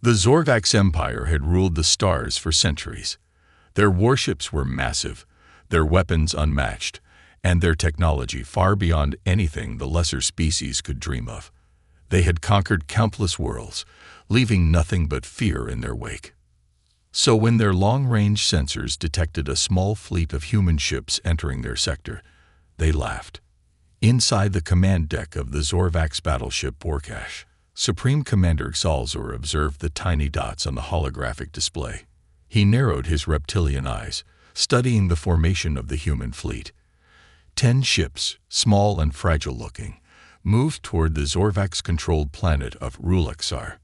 The Zorvax Empire had ruled the stars for centuries. Their warships were massive, their weapons unmatched, and their technology far beyond anything the lesser species could dream of. They had conquered countless worlds, leaving nothing but fear in their wake. So when their long-range sensors detected a small fleet of human ships entering their sector, they laughed. Inside the command deck of the Zorvax battleship Vorkash, Supreme Commander Xalzor observed the tiny dots on the holographic display. He narrowed his reptilian eyes, studying the formation of the human fleet. 10 ships, small and fragile-looking, moved toward the Zorvax-controlled planet of Rulaxar.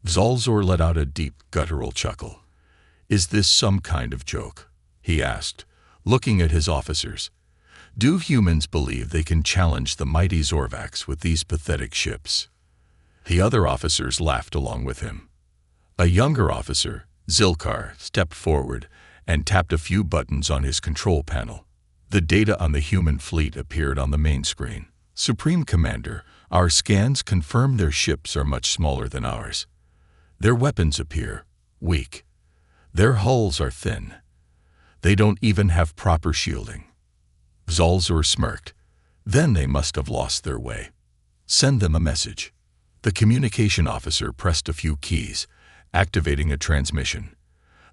Xalzor let out a deep, guttural chuckle. "Is this some kind of joke?" he asked, looking at his officers. "Do humans believe they can challenge the mighty Zorvax with these pathetic ships?" The other officers laughed along with him. A younger officer, Zilkar, stepped forward and tapped a few buttons on his control panel. The data on the human fleet appeared on the main screen. "Supreme Commander, our scans confirm their ships are much smaller than ours. Their weapons appear weak. Their hulls are thin. They don't even have proper shielding." Xalzor smirked. "Then they must have lost their way. Send them a message." The communication officer pressed a few keys, activating a transmission.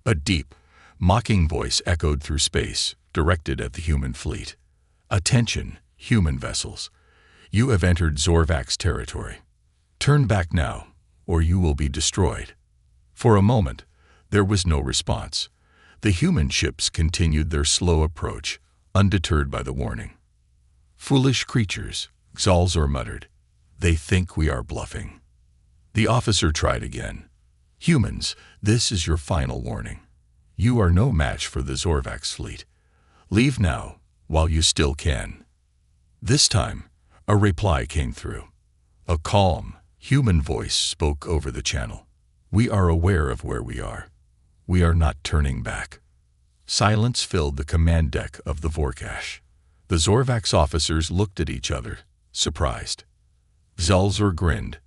A deep, mocking voice echoed through space, directed at the human fleet. "Attention, human vessels. You have entered Zorvax territory. Turn back now, or you will be destroyed." For a moment, there was no response. The human ships continued their slow approach, undeterred by the warning. "Foolish creatures," Xalzor muttered. "They think we are bluffing." The officer tried again. "Humans, this is your final warning. You are no match for the Zorvax fleet. Leave now, while you still can." This time, a reply came through. A calm, human voice spoke over the channel. "We are aware of where we are. We are not turning back." Silence filled the command deck of the Vorkash. The Zorvax officers looked at each other, surprised. Xalzor grinned.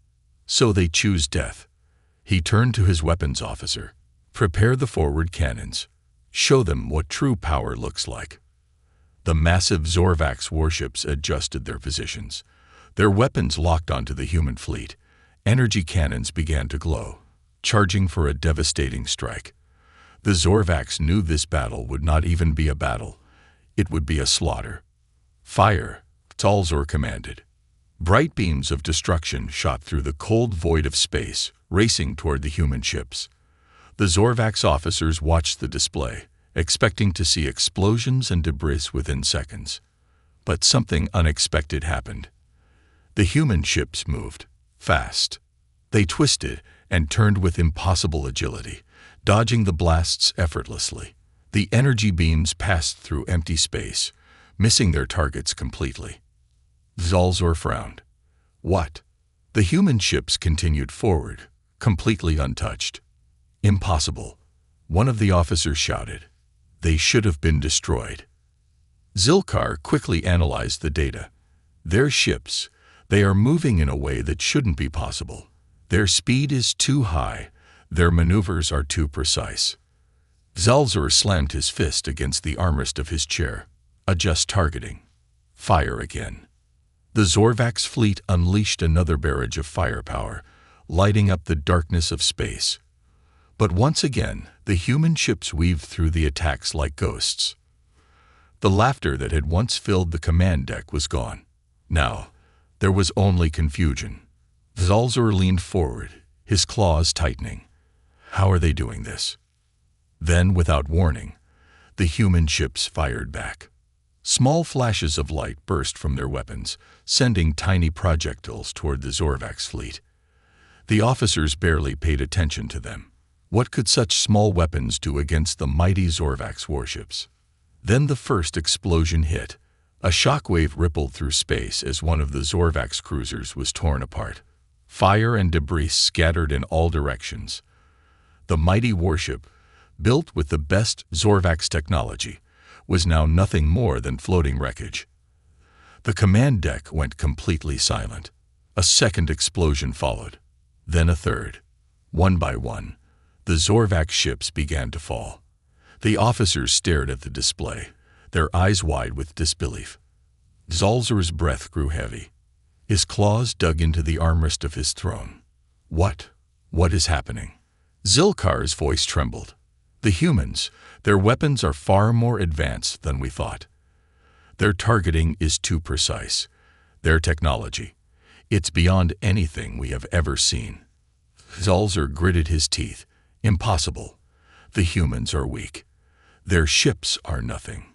"So they choose death." He turned to his weapons officer. "Prepare the forward cannons. Show them what true power looks like." The massive Zorvax warships adjusted their positions. Their weapons locked onto the human fleet. Energy cannons began to glow, charging for a devastating strike. The Zorvax knew this battle would not even be a battle. It would be a slaughter. "Fire," Xalzor commanded. Bright beams of destruction shot through the cold void of space, racing toward the human ships. The Zorvax officers watched the display, expecting to see explosions and debris within seconds. But something unexpected happened. The human ships moved fast. They twisted and turned with impossible agility, dodging the blasts effortlessly. The energy beams passed through empty space, missing their targets completely. Xalzor frowned. "What?" The human ships continued forward, completely untouched. "Impossible," one of the officers shouted. "They should have been destroyed." Zilkar quickly analyzed the data. "Their ships, they are moving in a way that shouldn't be possible. Their speed is too high, their maneuvers are too precise." Xalzor slammed his fist against the armrest of his chair. "Adjust targeting. Fire again." The Zorvax fleet unleashed another barrage of firepower, lighting up the darkness of space. But once again, the human ships weaved through the attacks like ghosts. The laughter that had once filled the command deck was gone. Now, there was only confusion. Xalzor leaned forward, his claws tightening. How are they doing this? Then, without warning, the human ships fired back. Small flashes of light burst from their weapons, sending tiny projectiles toward the Zorvax fleet. The officers barely paid attention to them. What could such small weapons do against the mighty Zorvax warships? Then the first explosion hit. A shockwave rippled through space as one of the Zorvax cruisers was torn apart. Fire and debris scattered in all directions. The mighty warship, built with the best Zorvax technology, was now nothing more than floating wreckage. The command deck went completely silent. A second explosion followed, then a third. One by one, the Zorvax ships began to fall. The officers stared at the display, their eyes wide with disbelief. Zalzur's breath grew heavy. His claws dug into the armrest of his throne. What is happening? Zilkar's voice trembled. The humans, their weapons are far more advanced than we thought. Their targeting is too precise. Their technology, it's beyond anything we have ever seen. Zalzur gritted his teeth. Impossible. The humans are weak. Their ships are nothing.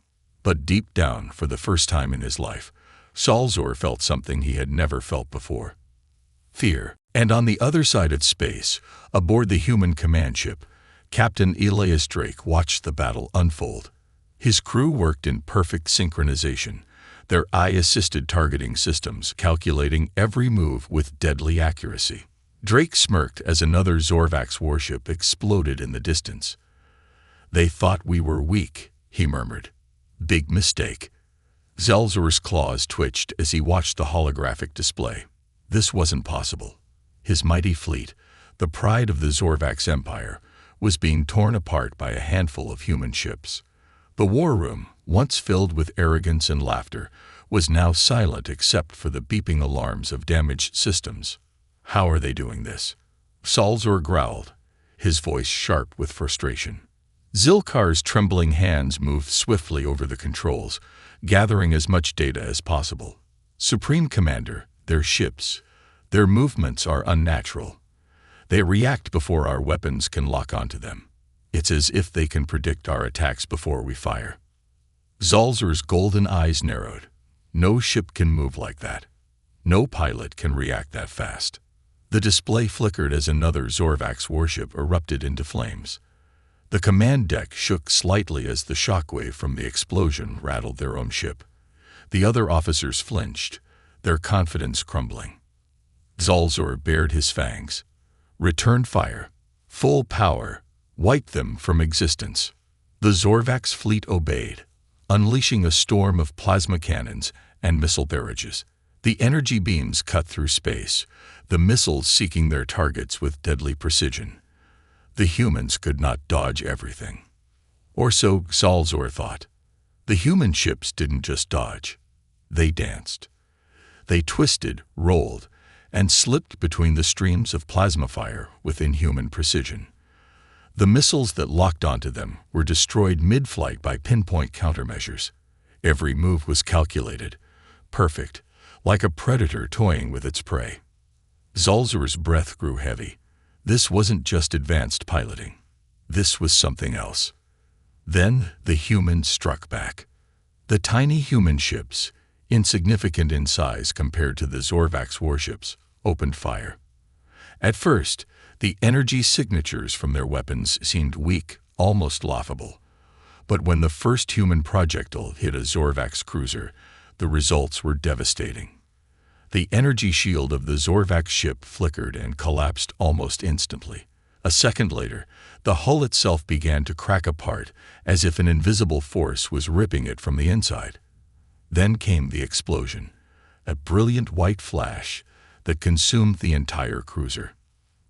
But deep down, for the first time in his life, Zalzur felt something he had never felt before. Fear. And on the other side of space, aboard the human command ship, Captain Elias Drake watched the battle unfold. His crew worked in perfect synchronization, their eye-assisted targeting systems calculating every move with deadly accuracy. Drake smirked as another Zorvax warship exploded in the distance. "They thought we were weak," he murmured. "Big mistake." Zalzur's claws twitched as he watched the holographic display. This wasn't possible. His mighty fleet, the pride of the Zorvax Empire, was being torn apart by a handful of human ships. The war room, once filled with arrogance and laughter, was now silent except for the beeping alarms of damaged systems. "How are they doing this?" Zalzur growled, his voice sharp with frustration. Zilkar's trembling hands moved swiftly over the controls, gathering as much data as possible. "Supreme Commander, their ships, their movements are unnatural. They react before our weapons can lock onto them. It's as if they can predict our attacks before we fire." Zalzur's golden eyes narrowed. No ship can move like that. No pilot can react that fast. The display flickered as another Zorvax warship erupted into flames. The command deck shook slightly as the shockwave from the explosion rattled their own ship. The other officers flinched, their confidence crumbling. Zalzur bared his fangs. "Return fire. Full power. Wipe them from existence." The Zorvax fleet obeyed, unleashing a storm of plasma cannons and missile barrages. The energy beams cut through space, the missiles seeking their targets with deadly precision. The humans could not dodge everything. Or so Zalzur thought. The human ships didn't just dodge. They danced. They twisted, rolled, and slipped between the streams of plasma fire with inhuman precision. The missiles that locked onto them were destroyed mid-flight by pinpoint countermeasures. Every move was calculated, perfect, like a predator toying with its prey. Zalzur's breath grew heavy. This wasn't just advanced piloting. This was something else. Then the humans struck back. The tiny human ships, insignificant in size compared to the Zorvax warships, opened fire. At first, the energy signatures from their weapons seemed weak, almost laughable. But when the first human projectile hit a Zorvax cruiser, the results were devastating. The energy shield of the Zorvax ship flickered and collapsed almost instantly. A second later, the hull itself began to crack apart as if an invisible force was ripping it from the inside. Then came the explosion, a brilliant white flash that consumed the entire cruiser.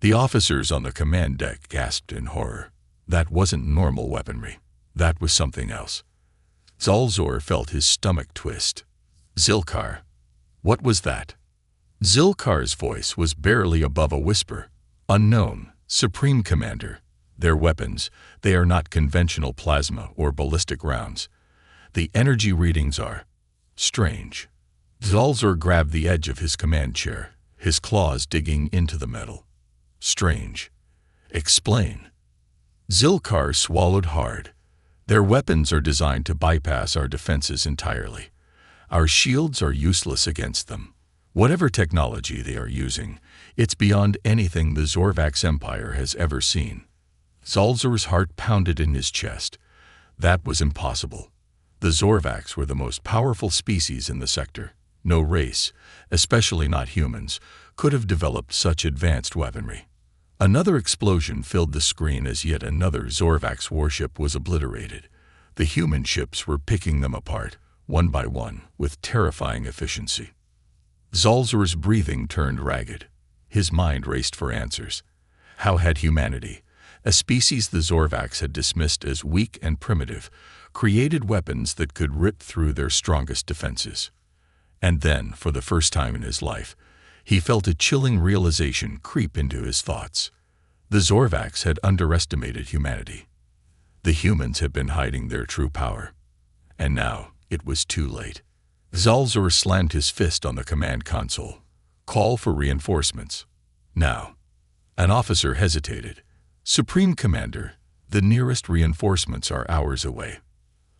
The officers on the command deck gasped in horror. That wasn't normal weaponry. That was something else. Zalzur felt his stomach twist. "Zilkar, what was that?" Zilkar's voice was barely above a whisper. "Unknown, Supreme Commander. Their weapons, they are not conventional plasma or ballistic rounds. The energy readings are strange." Zalzur grabbed the edge of his command chair, his claws digging into the metal. "Strange. Explain." Zilkar swallowed hard. "Their weapons are designed to bypass our defenses entirely. Our shields are useless against them. Whatever technology they are using, it's beyond anything the Zorvax Empire has ever seen." Zalzur's heart pounded in his chest. That was impossible. The Zorvax were the most powerful species in the sector. No race, especially not humans, could have developed such advanced weaponry. Another explosion filled the screen as yet another Zorvax warship was obliterated. The human ships were picking them apart, one by one, with terrifying efficiency. Zalzur's breathing turned ragged. His mind raced for answers. How had humanity, a species the Zorvax had dismissed as weak and primitive, created weapons that could rip through their strongest defenses? And then, for the first time in his life, he felt a chilling realization creep into his thoughts. The Zorvax had underestimated humanity. The humans had been hiding their true power. And now, it was too late. Zalzur slammed his fist on the command console. Call for reinforcements. Now. An officer hesitated. Supreme Commander, the nearest reinforcements are hours away.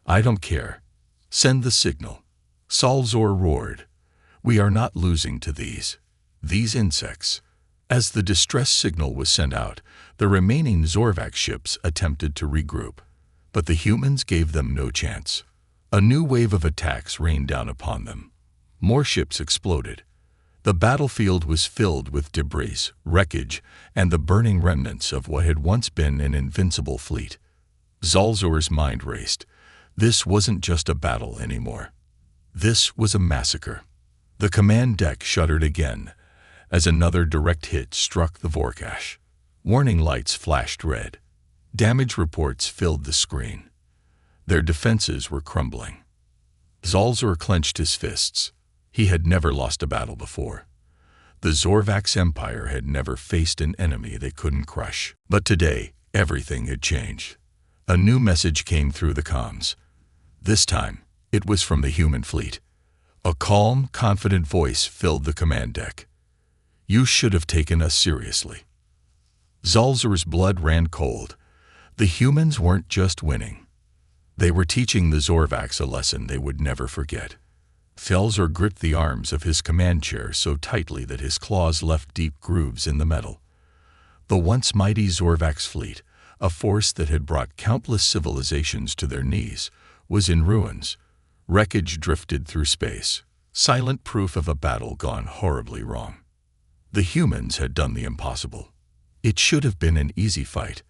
I don't care. Send the signal. Zalzur roared. We are not losing to these insects. As the distress signal was sent out, the remaining Zorvax ships attempted to regroup. But the humans gave them no chance. A new wave of attacks rained down upon them. More ships exploded. The battlefield was filled with debris, wreckage, and the burning remnants of what had once been an invincible fleet. Zalzur's mind raced. This wasn't just a battle anymore. This was a massacre. The command deck shuddered again as another direct hit struck the Vorkash. Warning lights flashed red. Damage reports filled the screen. Their defenses were crumbling. Zalzur clenched his fists. He had never lost a battle before. The Zorvax Empire had never faced an enemy they couldn't crush. But today, everything had changed. A new message came through the comms. This time, it was from the human fleet. A calm, confident voice filled the command deck. You should have taken us seriously. Zalzur's blood ran cold. The humans weren't just winning. They were teaching the Zorvax a lesson they would never forget. Zalzur gripped the arms of his command chair so tightly that his claws left deep grooves in the metal. The once mighty Zorvax fleet, a force that had brought countless civilizations to their knees, was in ruins. Wreckage drifted through space, silent proof of a battle gone horribly wrong. The humans had done the impossible. It should have been an easy fight.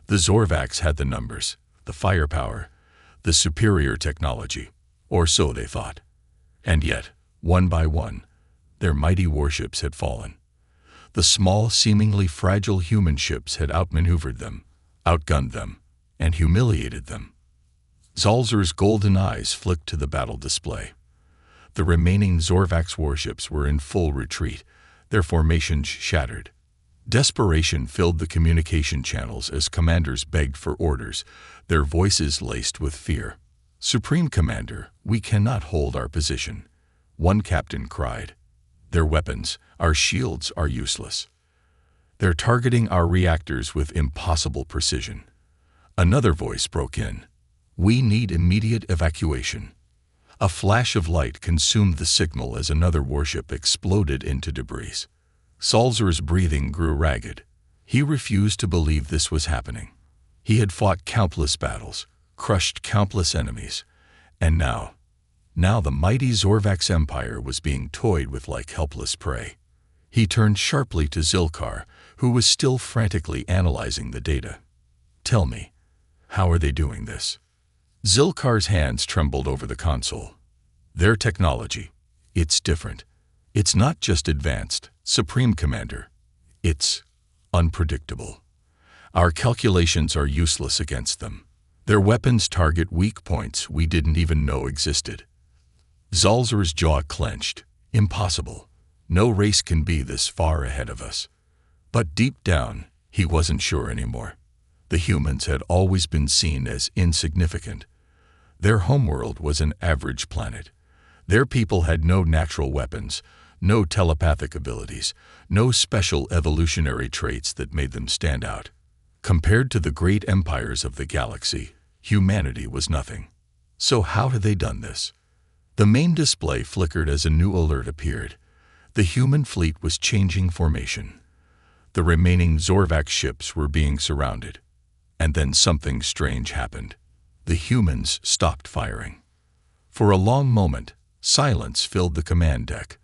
The Zorvax had the numbers, the firepower, the superior technology, or so they thought. And yet, one by one, their mighty warships had fallen. The small, seemingly fragile human ships had outmaneuvered them, outgunned them, and humiliated them. Zalzur's golden eyes flicked to the battle display. The remaining Zorvax warships were in full retreat, their formations shattered. Desperation filled the communication channels as commanders begged for orders, their voices laced with fear. Supreme Commander, we cannot hold our position. One captain cried. Their weapons, our shields, are useless. They're targeting our reactors with impossible precision. Another voice broke in. We need immediate evacuation. A flash of light consumed the signal as another warship exploded into debris. Zalzur's breathing grew ragged. He refused to believe this was happening. He had fought countless battles, crushed countless enemies, and now the mighty Zorvax Empire was being toyed with like helpless prey. He turned sharply to Zilkar, who was still frantically analyzing the data. Tell me, how are they doing this? Zilkar's hands trembled over the console. Their technology, it's different. It's not just advanced, Supreme Commander. It's unpredictable. Our calculations are useless against them. Their weapons target weak points we didn't even know existed. Zalzur's jaw clenched. Impossible. No race can be this far ahead of us. But deep down, he wasn't sure anymore. The humans had always been seen as insignificant. Their homeworld was an average planet. Their people had no natural weapons, no telepathic abilities, no special evolutionary traits that made them stand out. Compared to the great empires of the galaxy, humanity was nothing. So how had they done this? The main display flickered as a new alert appeared. The human fleet was changing formation. The remaining Zorvax ships were being surrounded. And then something strange happened. The humans stopped firing. For a long moment, silence filled the command deck.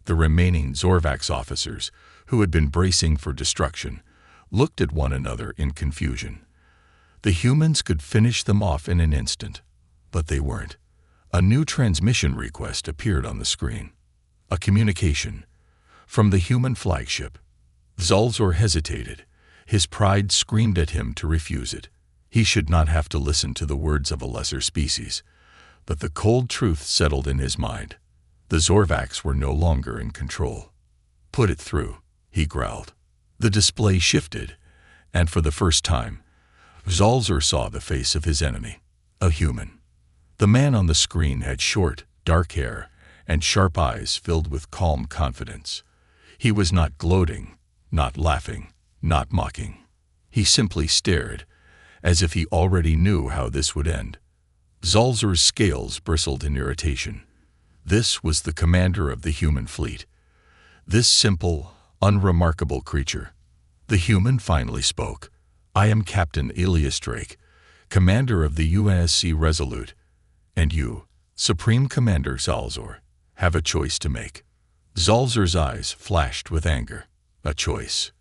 The remaining Zorvax officers, who had been bracing for destruction, looked at one another in confusion. The humans could finish them off in an instant, but they weren't. A new transmission request appeared on the screen. A communication from the human flagship. Zalzur hesitated. His pride screamed at him to refuse it. He should not have to listen to the words of a lesser species. But the cold truth settled in his mind. The Zorvacs were no longer in control. "Put it through," he growled. The display shifted, and for the first time, Zalzur saw the face of his enemy, a human. The man on the screen had short, dark hair and sharp eyes filled with calm confidence. He was not gloating, not laughing, not mocking. He simply stared, as if he already knew how this would end. Zalzur's scales bristled in irritation. This was the commander of the human fleet. This simple, unremarkable creature. The human finally spoke. "I am Captain Elias Drake, commander of the UNSC Resolute, and you, Supreme Commander Zalzur, have a choice to make." Zalzur's eyes flashed with anger. "A choice?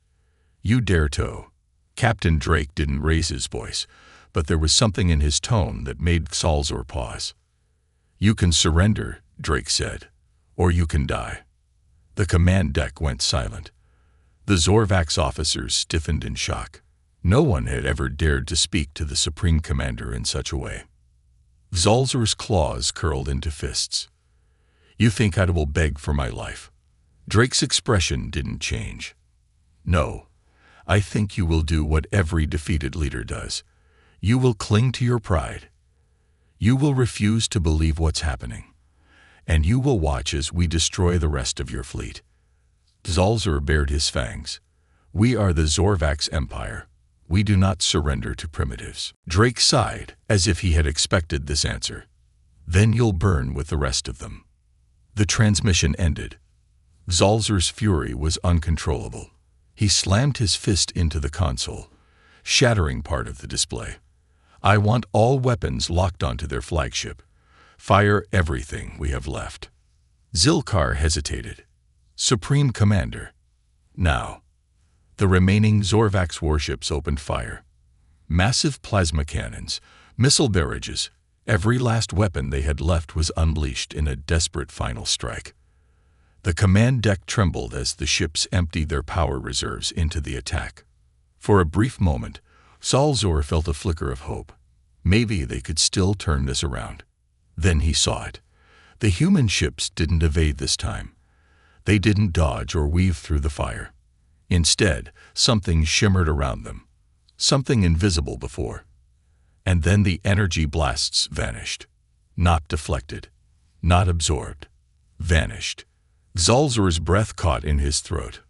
You dare to?" Captain Drake didn't raise his voice, but there was something in his tone that made Zalzur pause. "You can surrender," Drake said, "or you can die." The command deck went silent. The Zorvax officers stiffened in shock. No one had ever dared to speak to the Supreme Commander in such a way. Zalzur's claws curled into fists. "You think I will beg for my life?" Drake's expression didn't change. "No, I think you will do what every defeated leader does. You will cling to your pride. You will refuse to believe what's happening. And you will watch as we destroy the rest of your fleet." Zalzur bared his fangs. "We are the Zorvax Empire. We do not surrender to primitives." Drake sighed, as if he had expected this answer. "Then you'll burn with the rest of them." The transmission ended. Zalzur's fury was uncontrollable. He slammed his fist into the console, shattering part of the display. "I want all weapons locked onto their flagship. Fire everything we have left." Zilkar hesitated. "Supreme Commander." Now. The remaining Zorvax warships opened fire. Massive plasma cannons, missile barrages, every last weapon they had left was unleashed in a desperate final strike. The command deck trembled as the ships emptied their power reserves into the attack. For a brief moment, Zalzur felt a flicker of hope. Maybe they could still turn this around. Then he saw it. The human ships didn't evade this time. They didn't dodge or weave through the fire. Instead, something shimmered around them, something invisible before. And then the energy blasts vanished. Not deflected, not absorbed, vanished. Zalzur's breath caught in his throat.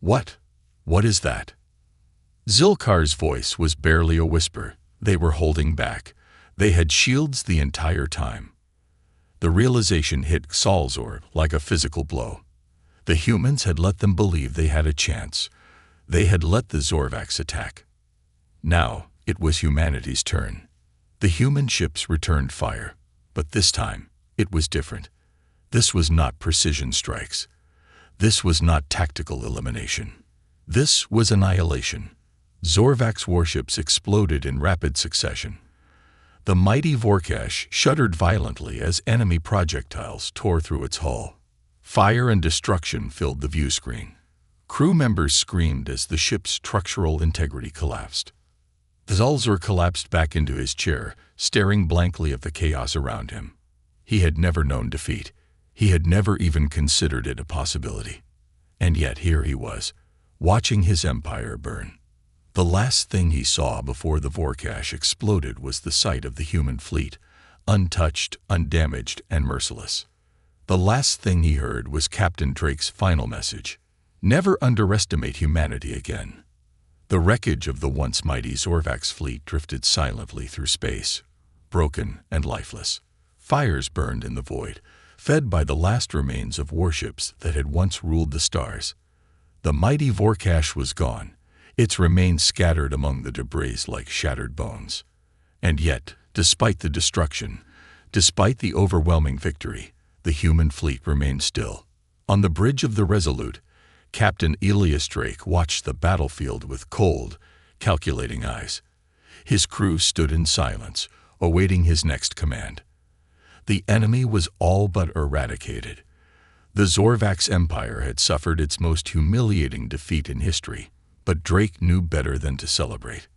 "What? What is that?" Zilkar's voice was barely a whisper. They were holding back. They had shields the entire time. The realization hit Zalzur like a physical blow. The humans had let them believe they had a chance. They had let the Zorvax attack. Now it was humanity's turn. The human ships returned fire, but this time it was different. This was not precision strikes. This was not tactical elimination. This was annihilation. Zorvax warships exploded in rapid succession. The mighty Vorkash shuddered violently as enemy projectiles tore through its hull. Fire and destruction filled the view screen. Crew members screamed as the ship's structural integrity collapsed. Zalzur collapsed back into his chair, staring blankly at the chaos around him. He had never known defeat. He had never even considered it a possibility. And yet here he was, watching his empire burn. The last thing he saw before the Vorkash exploded was the sight of the human fleet, untouched, undamaged, and merciless. The last thing he heard was Captain Drake's final message: never underestimate humanity again. The wreckage of the once mighty Zorvax fleet drifted silently through space, broken and lifeless. Fires burned in the void, fed by the last remains of warships that had once ruled the stars. The mighty Vorkash was gone, its remains scattered among the debris like shattered bones. And yet, despite the destruction, despite the overwhelming victory, the human fleet remained still. On the bridge of the Resolute, Captain Elias Drake watched the battlefield with cold, calculating eyes. His crew stood in silence, awaiting his next command. The enemy was all but eradicated. The Zorvax Empire had suffered its most humiliating defeat in history, But Drake knew better than to celebrate.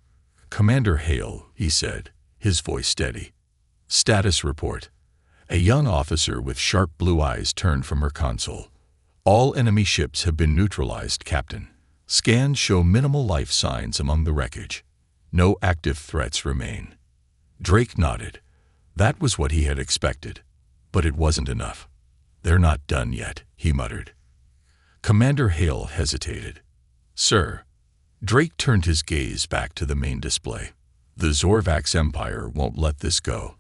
"Commander Hale," he said, his voice steady. "Status report." A young officer with sharp blue eyes turned from her console. "All enemy ships have been neutralized, Captain. Scans show minimal life signs among the wreckage. No active threats remain." Drake nodded. That was what he had expected. But it wasn't enough. "They're not done yet," he muttered. Commander Hale hesitated. "Sir." Drake turned his gaze back to the main display. "The Zorvax Empire won't let this go.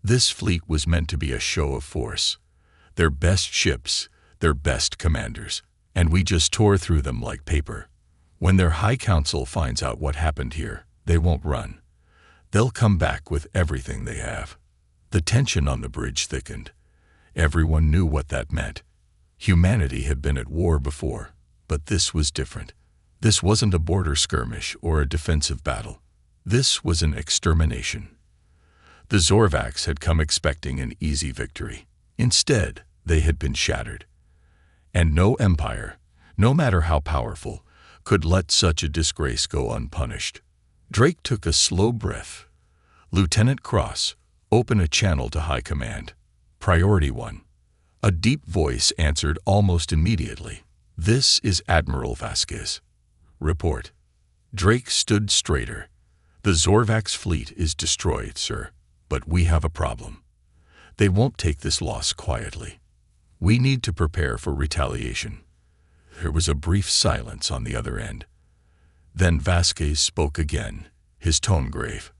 This fleet was meant to be a show of force. Their best ships, their best commanders, and we just tore through them like paper. When their High Council finds out what happened here, they won't run. They'll come back with everything they have." The tension on the bridge thickened. Everyone knew what that meant. Humanity had been at war before, but this was different. This wasn't a border skirmish or a defensive battle. This was an extermination. The Zorvax had come expecting an easy victory. Instead, they had been shattered. And no empire, no matter how powerful, could let such a disgrace go unpunished. Drake took a slow breath. "Lieutenant Cross, open a channel to High Command. Priority 1. A deep voice answered almost immediately. "This is Admiral Vasquez. Report." Drake stood straighter. "The Zorvax fleet is destroyed, sir, but we have a problem. They won't take this loss quietly. We need to prepare for retaliation." There was a brief silence on the other end. Then Vasquez spoke again, his tone grave.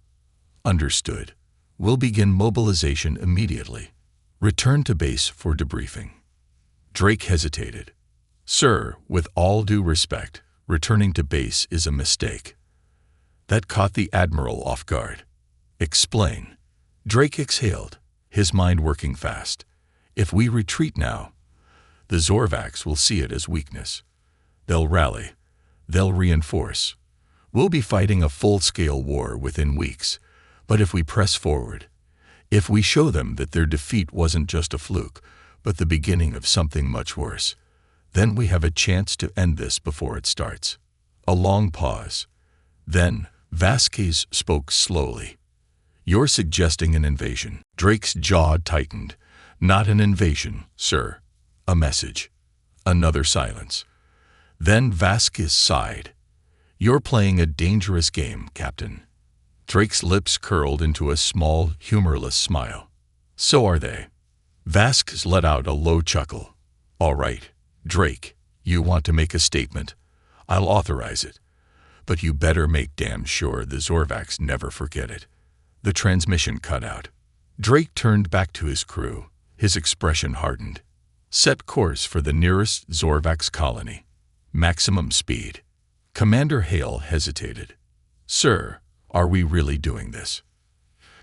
"Understood. We'll begin mobilization immediately. Return to base for debriefing." Drake hesitated. "Sir, with all due respect, returning to base is a mistake." That caught the Admiral off guard. "Explain." Drake exhaled, his mind working fast. "If we retreat now, the Zorvax will see it as weakness. They'll rally. They'll reinforce. We'll be fighting a full-scale war within weeks. But if we press forward, if we show them that their defeat wasn't just a fluke, but the beginning of something much worse, then we have a chance to end this before it starts." A long pause. Then Vasquez spoke slowly. "You're suggesting an invasion." Drake's jaw tightened. "Not an invasion, sir. A message." Another silence. Then Vasquez sighed. "You're playing a dangerous game, Captain." Drake's lips curled into a small, humorless smile. "So are they." Vasquez let out a low chuckle. "All right, Drake, you want to make a statement. I'll authorize it. But you better make damn sure the Zorvax never forget it." The transmission cut out. Drake turned back to his crew. His expression hardened. "Set course for the nearest Zorvax colony. Maximum speed." Commander Hale hesitated. "Sir, are we really doing this?"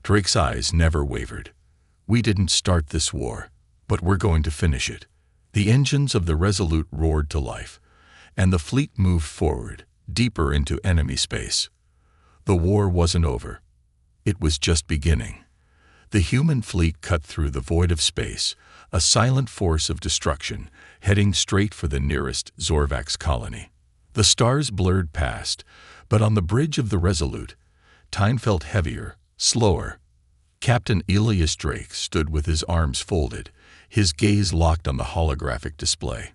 Drake's eyes never wavered. "We didn't start this war, but we're going to finish it." The engines of the Resolute roared to life, and the fleet moved forward, deeper into enemy space. The war wasn't over. It was just beginning. The human fleet cut through the void of space, a silent force of destruction, heading straight for the nearest Zorvax colony. The stars blurred past, but on the bridge of the Resolute, time felt heavier, slower. Captain Elias Drake stood with his arms folded, his gaze locked on the holographic display.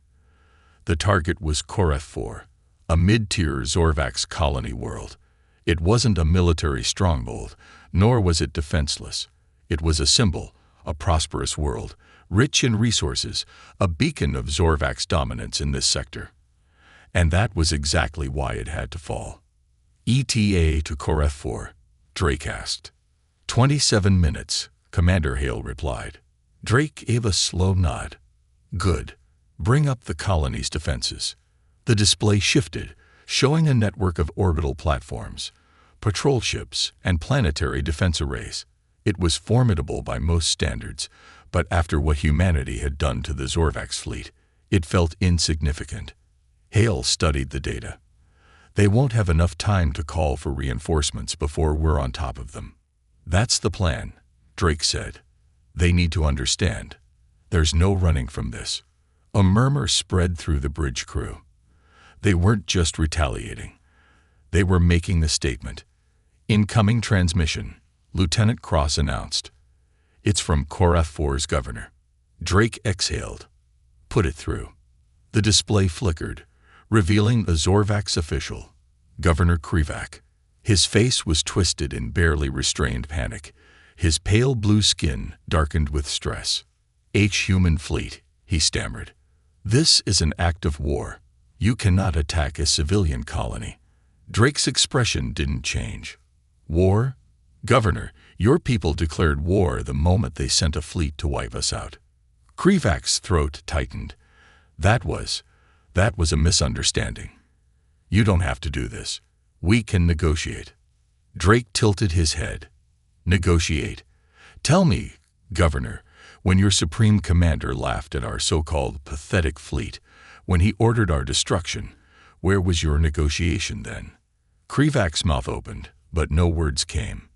The target was Korath 4, a mid-tier Zorvax colony world. It wasn't a military stronghold, nor was it defenseless. It was a symbol, a prosperous world, rich in resources, a beacon of Zorvax dominance in this sector. And that was exactly why it had to fall. "ETA to Korath 4, Drake asked. 27 minutes, Commander Hale replied. Drake gave a slow nod. "Good. Bring up the colony's defenses." The display shifted, showing a network of orbital platforms, patrol ships, and planetary defense arrays. It was formidable by most standards, but after what humanity had done to the Zorvax fleet, it felt insignificant. Hale studied the data. "They won't have enough time to call for reinforcements before we're on top of them." "That's the plan," Drake said. "They need to understand. There's no running from this." A murmur spread through the bridge crew. They weren't just retaliating. They were making a statement. Incoming transmission, Lieutenant Cross announced. It's from Core F4's governor. Drake exhaled. Put it through. The display flickered, revealing a Zorvax official, Governor Krivak. His face was twisted in barely restrained panic. His pale blue skin darkened with stress. Human fleet, he stammered. This is an act of war. You cannot attack a civilian colony. Drake's expression didn't change. War? Governor, your people declared war the moment they sent a fleet to wipe us out. Krivak's throat tightened. That was a misunderstanding. You don't have to do this. We can negotiate. Drake tilted his head. Negotiate. Tell me, Governor, when your supreme commander laughed at our so-called pathetic fleet, when he ordered our destruction, where was your negotiation then? Krivak's mouth opened, but no words came.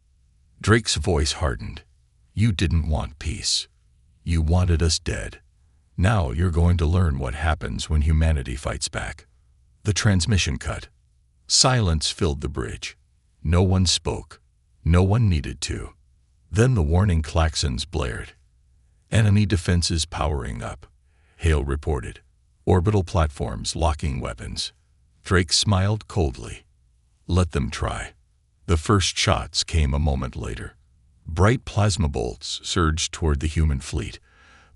Drake's voice hardened. You didn't want peace. You wanted us dead. Now you're going to learn what happens when humanity fights back. The transmission cut. Silence filled the bridge. No one spoke. No one needed to. Then the warning klaxons blared. Enemy defenses powering up, Hale reported. Orbital platforms locking weapons. Drake smiled coldly. Let them try. The first shots came a moment later. Bright plasma bolts surged toward the human fleet,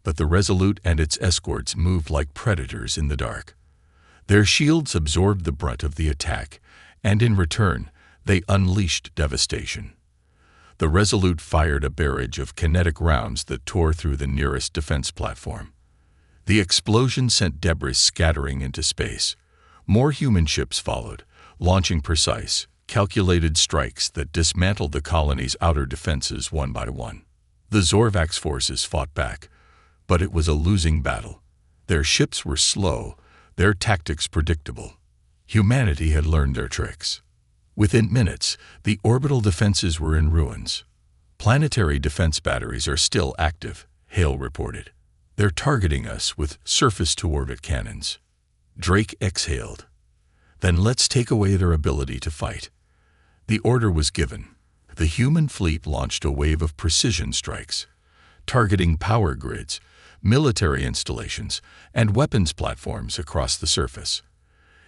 but the Resolute and its escorts moved like predators in the dark. Their shields absorbed the brunt of the attack, and in return, they unleashed devastation. The Resolute fired a barrage of kinetic rounds that tore through the nearest defense platform. The explosion sent debris scattering into space. More human ships followed, launching precise, calculated strikes that dismantled the colony's outer defenses one by one. The Zorvax forces fought back, but it was a losing battle. Their ships were slow, their tactics predictable. Humanity had learned their tricks. Within minutes, the orbital defenses were in ruins. Planetary defense batteries are still active, Hale reported. They're targeting us with surface-to-orbit cannons. Drake exhaled. Then let's take away their ability to fight. The order was given. The human fleet launched a wave of precision strikes, targeting power grids, military installations, and weapons platforms across the surface.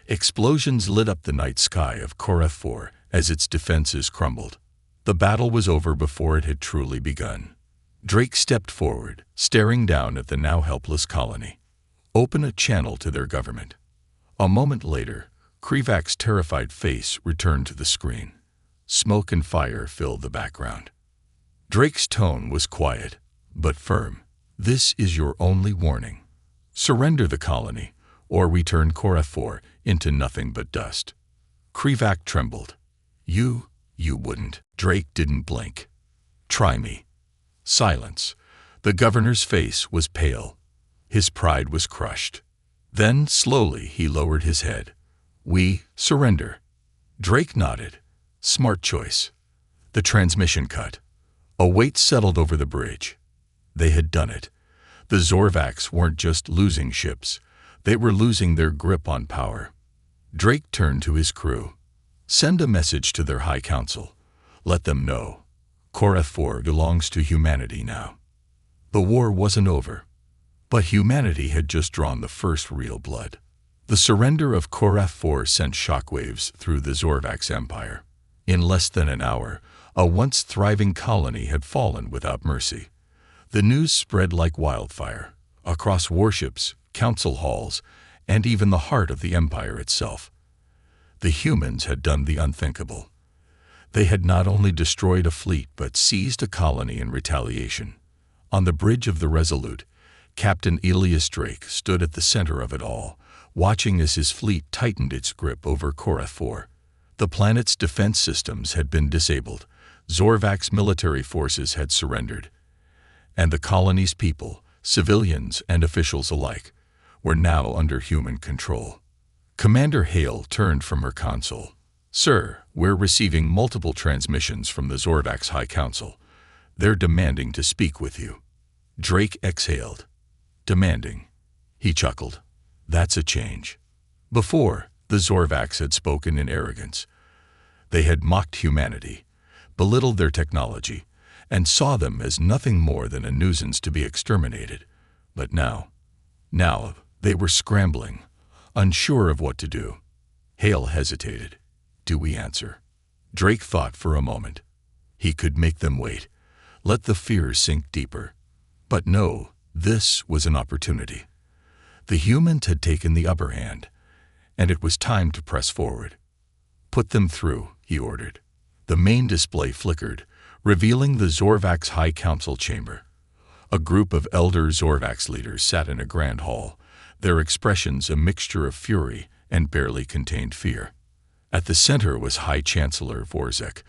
Explosions lit up the night sky of Core F4 as its defenses crumbled. The battle was over before it had truly begun. Drake stepped forward, staring down at the now helpless colony. Open a channel to their government. A moment later, Krivak's terrified face returned to the screen. Smoke and fire filled the background. Drake's tone was quiet, but firm. This is your only warning. Surrender the colony, or return Core F4 into nothing but dust. Krivak trembled. You wouldn't. Drake didn't blink. Try me. Silence. The governor's face was pale. His pride was crushed. Then, slowly, he lowered his head. We surrender. Drake nodded. Smart choice. The transmission cut. A weight settled over the bridge. They had done it. The Zorvax weren't just losing ships. They were losing their grip on power. Drake turned to his crew. Send a message to their High Council. Let them know. Core F4 belongs to humanity now. The war wasn't over, but humanity had just drawn the first real blood. The surrender of Core F4 sent shockwaves through the Zorvax Empire. In less than an hour, a once thriving colony had fallen without mercy. The news spread like wildfire, across warships, council halls, and even the heart of the Empire itself. The humans had done the unthinkable. They had not only destroyed a fleet but seized a colony in retaliation. On the bridge of the Resolute, Captain Elias Drake stood at the center of it all, watching as his fleet tightened its grip over Core F4. The planet's defense systems had been disabled, Zorvax military forces had surrendered, and the colony's people, civilians and officials alike, were now under human control. Commander Hale turned from her console. Sir, we're receiving multiple transmissions from the Zorvax High Council. They're demanding to speak with you. Drake exhaled. Demanding. He chuckled. That's a change. Before, the Zorvax had spoken in arrogance. They had mocked humanity, belittled their technology, and saw them as nothing more than a nuisance to be exterminated. But now they were scrambling, unsure of what to do. Hale hesitated. Do we answer? Drake thought for a moment. He could make them wait, let the fear sink deeper. But no, this was an opportunity. The humans had taken the upper hand, and it was time to press forward. Put them through, he ordered. The main display flickered, revealing the Zorvax High Council chamber. A group of elder Zorvax leaders sat in a grand hall, their expressions a mixture of fury and barely contained fear. At the center was High Chancellor Vorzek,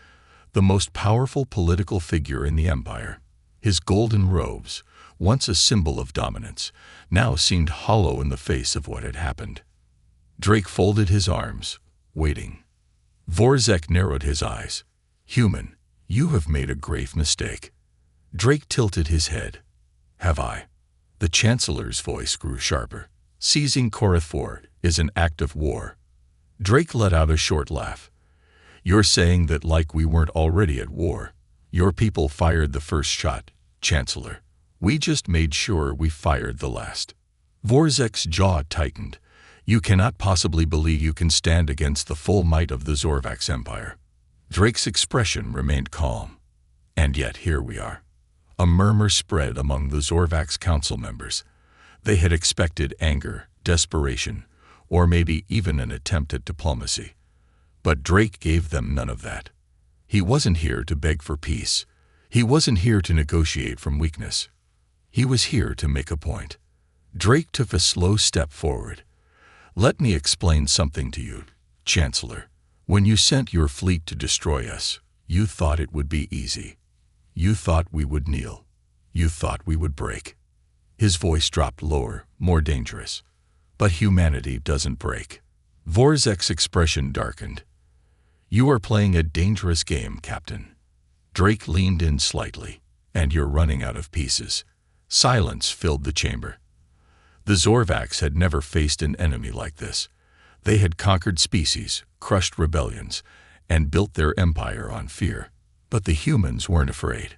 the most powerful political figure in the Empire. His golden robes, once a symbol of dominance, now seemed hollow in the face of what had happened. Drake folded his arms, waiting. Vorzek narrowed his eyes. Human, you have made a grave mistake. Drake tilted his head. Have I? The Chancellor's voice grew sharper. Seizing Korath IV is an act of war. Drake let out a short laugh. You're saying that like we weren't already at war. Your people fired the first shot, Chancellor. We just made sure we fired the last. Vorzek's jaw tightened. You cannot possibly believe you can stand against the full might of the Zorvax Empire. Drake's expression remained calm. And yet here we are. A murmur spread among the Zorvax council members. They had expected anger, desperation, or maybe even an attempt at diplomacy. But Drake gave them none of that. He wasn't here to beg for peace. He wasn't here to negotiate from weakness. He was here to make a point. Drake took a slow step forward. Let me explain something to you, Chancellor. When you sent your fleet to destroy us, you thought it would be easy. You thought we would kneel. You thought we would break. His voice dropped lower, more dangerous. But humanity doesn't break. Vorzek's expression darkened. You are playing a dangerous game, Captain. Drake leaned in slightly. And you're running out of pieces. Silence filled the chamber. The Zorvax had never faced an enemy like this. They had conquered species, crushed rebellions, and built their empire on fear. But the humans weren't afraid.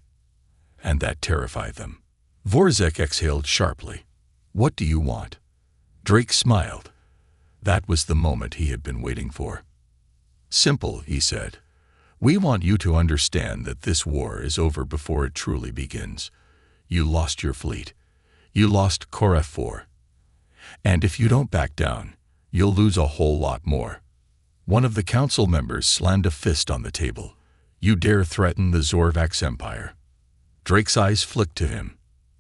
And that terrified them. Vorzek exhaled sharply. What do you want? Drake smiled. That was the moment he had been waiting for. Simple, he said. We want you to understand that this war is over before it truly begins. You lost your fleet. You lost Korath IV. And if you don't back down, you'll lose a whole lot more. One of the council members slammed a fist on the table. You dare threaten the Zorvax Empire? Drake's eyes flicked to him.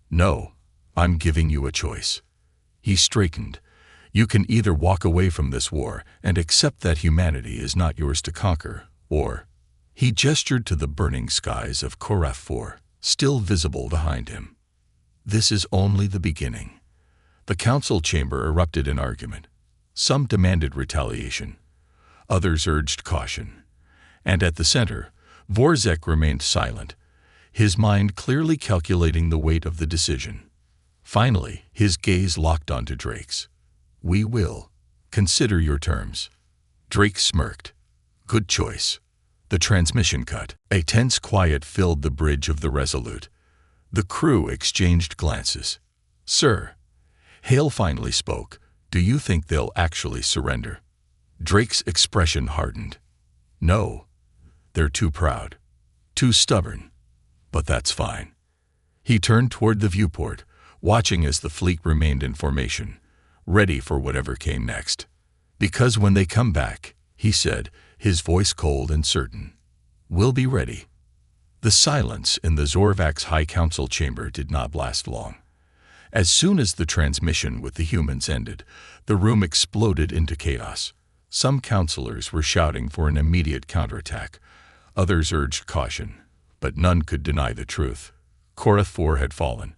No, I'm giving you a choice. He straightened. You can either walk away from this war and accept that humanity is not yours to conquer, or... He gestured to the burning skies of Korath IV, still visible behind him. This is only the beginning. The council chamber erupted in argument. Some demanded retaliation. Others urged caution. And at the center, Vorzek remained silent, his mind clearly calculating the weight of the decision. Finally, his gaze locked onto Drake's. We will. Consider your terms. Drake smirked. Good choice. The transmission cut. A tense quiet filled the bridge of the Resolute. The crew exchanged glances. Sir, Hale finally spoke. Do you think they'll actually surrender? Drake's expression hardened. No. They're too proud. Too stubborn. But that's fine. He turned toward the viewport, watching as the fleet remained in formation, ready for whatever came next. Because when they come back, he said, his voice cold and certain, we'll be ready. The silence in the Zorvax High Council chamber did not last long. As soon as the transmission with the humans ended, the room exploded into chaos. Some counselors were shouting for an immediate counterattack. Others urged caution, but none could deny the truth. Korath IV had fallen,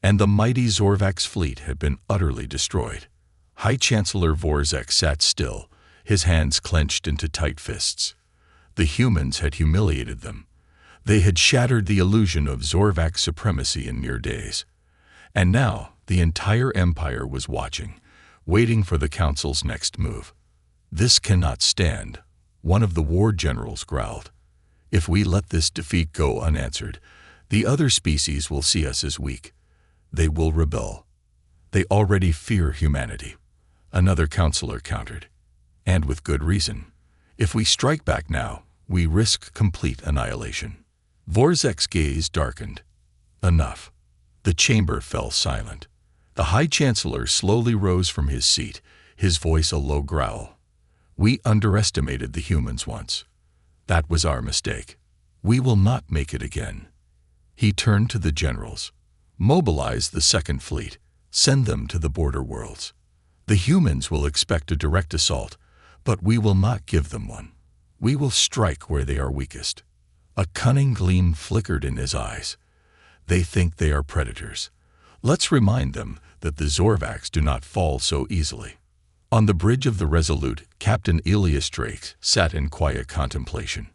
and the mighty Zorvax fleet had been utterly destroyed. High Chancellor Vorzek sat still, his hands clenched into tight fists. The humans had humiliated them. They had shattered the illusion of Zorvax supremacy in mere days. And now the entire empire was watching, waiting for the council's next move. This cannot stand, One of the war generals growled. If we let this defeat go unanswered, the other species will see us as weak. They will rebel. They already fear humanity. Another counselor countered. And with good reason. If we strike back now, we risk complete annihilation. Vorzek's gaze darkened. Enough. The chamber fell silent. The High Chancellor slowly rose from his seat, his voice a low growl. We underestimated the humans once. That was our mistake. We will not make it again. He turned to the generals. Mobilize the Second Fleet. Send them to the border worlds. The humans will expect a direct assault, but we will not give them one. We will strike where they are weakest. A cunning gleam flickered in his eyes. They think they are predators. Let's remind them that the Zorvacs do not fall so easily. On the bridge of the Resolute, Captain Elias Drake sat in quiet contemplation.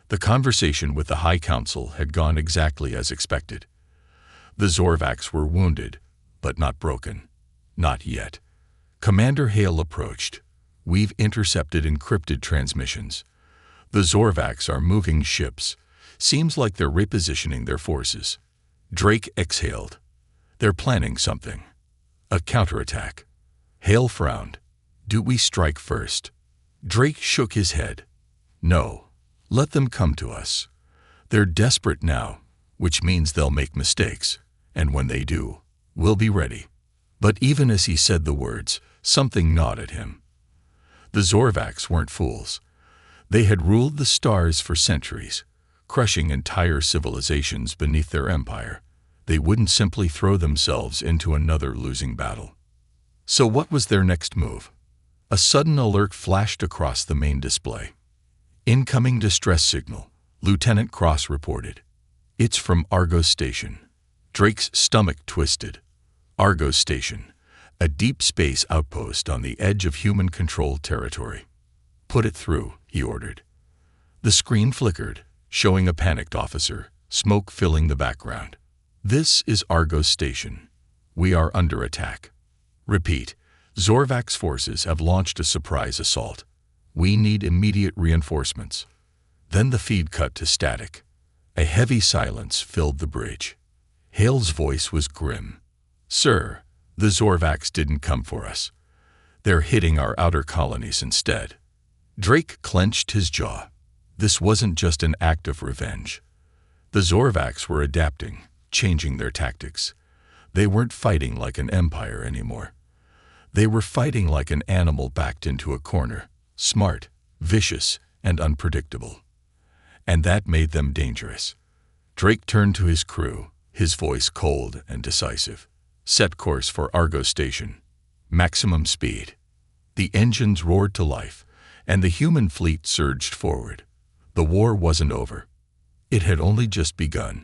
The conversation with the High Council had gone exactly as expected. The Zorvacs were wounded, but not broken. Not yet. Commander Hale approached. We've intercepted encrypted transmissions. The Zorvacs are moving ships. Seems like they're repositioning their forces. Drake exhaled. They're planning something. A counterattack. Hale frowned. Do we strike first? Drake shook his head. No. Let them come to us. They're desperate now, which means they'll make mistakes. And when they do, we'll be ready. But even as he said the words, something gnawed at him. The Zorvacs weren't fools. They had ruled the stars for centuries, crushing entire civilizations beneath their empire. They wouldn't simply throw themselves into another losing battle. So what was their next move? A sudden alert flashed across the main display. Incoming distress signal, Lieutenant Cross reported. It's from Argos Station. Drake's stomach twisted. Argos Station, a deep space outpost on the edge of human-controlled territory. Put it through, he ordered. The screen flickered, showing a panicked officer, smoke filling the background. This is Argos Station. We are under attack. Repeat, Zorvac's forces have launched a surprise assault. We need immediate reinforcements. Then the feed cut to static. A heavy silence filled the bridge. Hale's voice was grim. Sir, the Zorvacs didn't come for us. They're hitting our outer colonies instead. Drake clenched his jaw. This wasn't just an act of revenge. The Zorvacs were adapting, changing their tactics. They weren't fighting like an empire anymore. They were fighting like an animal backed into a corner, smart, vicious, and unpredictable. And that made them dangerous. Drake turned to his crew, his voice cold and decisive. Set course for Argos Station. Maximum speed. The engines roared to life, and the human fleet surged forward. The war wasn't over. It had only just begun.